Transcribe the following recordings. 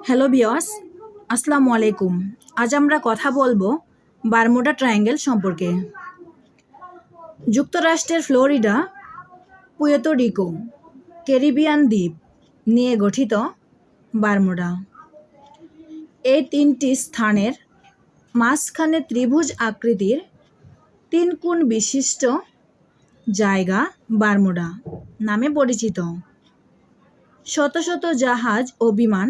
Hello viewers, আসসালামু আলাইকুম। আজ আমরা কথা বলবো বারমুডা ট্রায়াঙ্গেল সম্পর্কে। যুক্তরাষ্ট্রের ফ্লোরিডা, পুয়ের্তো রিকো, ক্যারিবিয়ান দ্বীপ নিয়ে গঠিত বারমুডা। এই তিনটি স্থানের মাঝখানে ত্রিভুজ আকৃতির 3 কোণ বিশিষ্ট জায়গা বারমুডা নামে পরিচিত। শত শত জাহাজ ও বিমান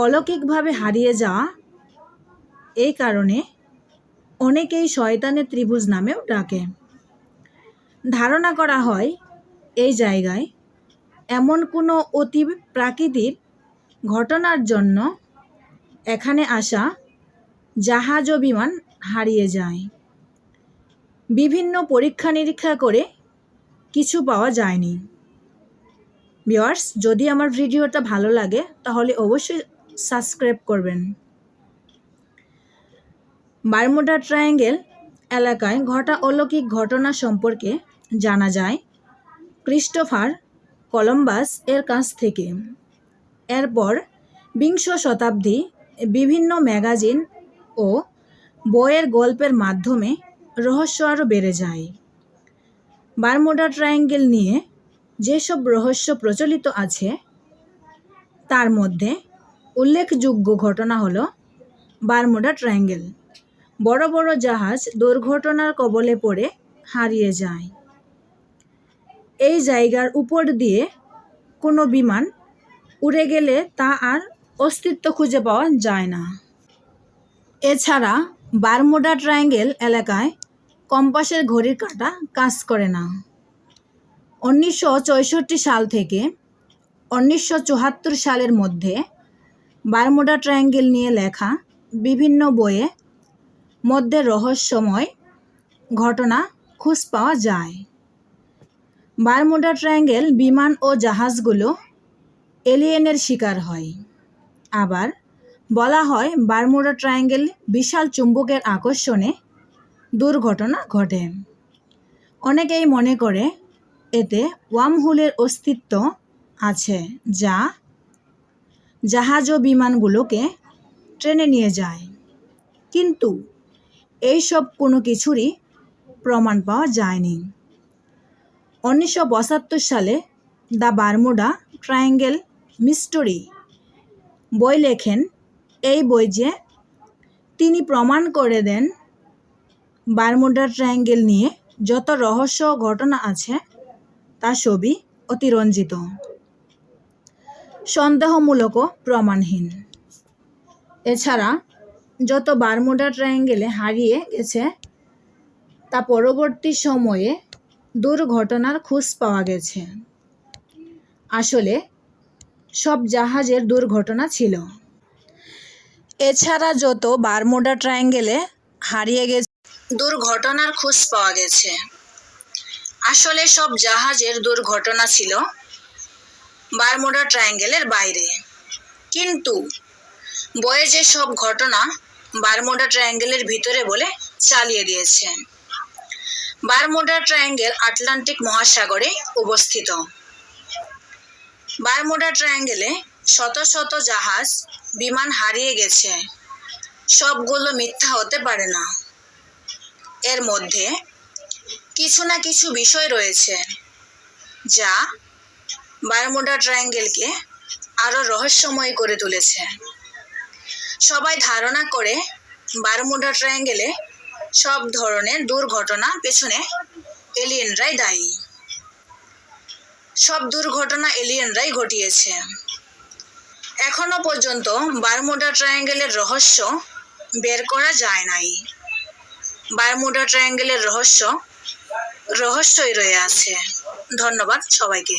অলৌকিকভাবে হারিয়ে যাওয়া, এই কারণে অনেকেই শয়তানের ত্রিভুজ নামেও ডাকে। ধারণা করা হয় এই জায়গায় এমন কোনো অতি প্রাকৃতিক ঘটনার জন্য এখানে আসা জাহাজ ও বিমান হারিয়ে যায়। বিভিন্ন পরীক্ষা নিরীক্ষা করে কিছু পাওয়া যায়নি। ভিউয়ার্স, যদি আমার ভিডিওটা ভালো লাগে তাহলে অবশ্যই সাবস্ক্রাইব করবেন। বারমুডা ট্রায়াঙ্গেল এলাকায় ঘটা অলৌকিক ঘটনা সম্পর্কে জানা যায় ক্রিস্টোফার কলম্বাস এর কাছ থেকে। এরপর বিংশ শতাব্দী বিভিন্ন ম্যাগাজিন ও বইয়ের গল্পের মাধ্যমে রহস্য আরও বেড়ে যায়। বারমুডা ট্রায়াঙ্গেল নিয়ে যেসব রহস্য প্রচলিত আছে তার মধ্যে উল্লেখযোগ্য ঘটনা হলো বারমুডা ট্রায়াঙ্গেল বড় বড় জাহাজ দুর্ঘটনার কবলে পড়ে হারিয়ে যায়। এই জায়গার উপর দিয়ে কোনো বিমান উড়ে গেলে তা আর অস্তিত্ব খুঁজে পাওয়া যায় না। এছাড়া বারমুডা ট্রায়াঙ্গেল এলাকায় কম্পাসের ঘড়ির কাঁটা কাজ করে না। 1964 সাল থেকে 1974 সালের মধ্যে বারমুডা ট্রায়াঙ্গেল নিয়ে লেখা বিভিন্ন বইয়ে মধ্যে রহস্যময় ঘটনা খোঁজ পাওয়া যায়। বারমুডা ট্রায়াঙ্গেল বিমান ও জাহাজগুলো এলিয়েনের শিকার হয়। আবার বলা হয় বারমুডা ট্রায়াঙ্গেল বিশাল চুম্বকের আকর্ষণে দুর্ঘটনা ঘটে। অনেকেই মনে করে এতে ওয়ার্মহোলের অস্তিত্ব আছে, যা জাহাজ ও বিমানগুলোকে ট্রেনে নিয়ে যায়, কিন্তু এইসব কোনো কিছুরই প্রমাণ পাওয়া যায়নি। 1975 সালে দ্য বারমুডা ট্রায়াঙ্গেল মিস্টরি বই লেখেন। এই বইয়ে তিনি প্রমাণ করে দেন বারমুডা ট্রায়াঙ্গেল নিয়ে যত রহস্য ঘটনা আছে তা সবই অতিরঞ্জিত, সন্দেহমূলক ও প্রমাণহীন। এছাড়া যত বারমুডা ট্রায়াঙ্গেলে হারিয়ে গেছে তা পরবর্তী সময়ে দুর্ঘটনার খোঁজ পাওয়া গেছে। আসলে সব জাহাজের দুর্ঘটনা ছিল। এছাড়া যত বারমুডা ট্রায়াঙ্গেলে হারিয়ে গেছে দুর্ঘটনার খোঁজ পাওয়া গেছে, আসলে সব জাহাজের দুর্ঘটনা ছিল বারমুডা ট্রায়াঙ্গেলের বাইরে। কিন্তু বইয়ে যে সব ঘটনা বারমুডা ট্রায়াঙ্গেলের ভিতরে বলে চালিয়ে দিয়েছে। বারমুডা ট্রায়াঙ্গেল আটলান্টিক মহাসাগরে অবস্থিত। বারমুডা ট্রায়াঙ্গেলে শত শত জাহাজ বিমান হারিয়ে গেছে, সবগুলো মিথ্যা হতে পারে না। এর মধ্যে কিছু না কিছু বিষয় রয়েছে যা বারমুডা ট্রায়াঙ্গেলকে আরও রহস্যময় করে তুলেছে। সবাই ধারণা করে বারমুডা ট্রায়াঙ্গেলে সব ধরনের দুর্ঘটনা পেছনে এলিয়েনরাই দায়ী। সব দুর্ঘটনা এলিয়েনরাই ঘটিয়েছে। এখনো পর্যন্ত বারমুডা ট্রায়াঙ্গেলের রহস্য বের করা যায় নাই। বারমুডা ট্রায়াঙ্গেলের রহস্যই রয়ে আছে। ধন্যবাদ সবাইকে।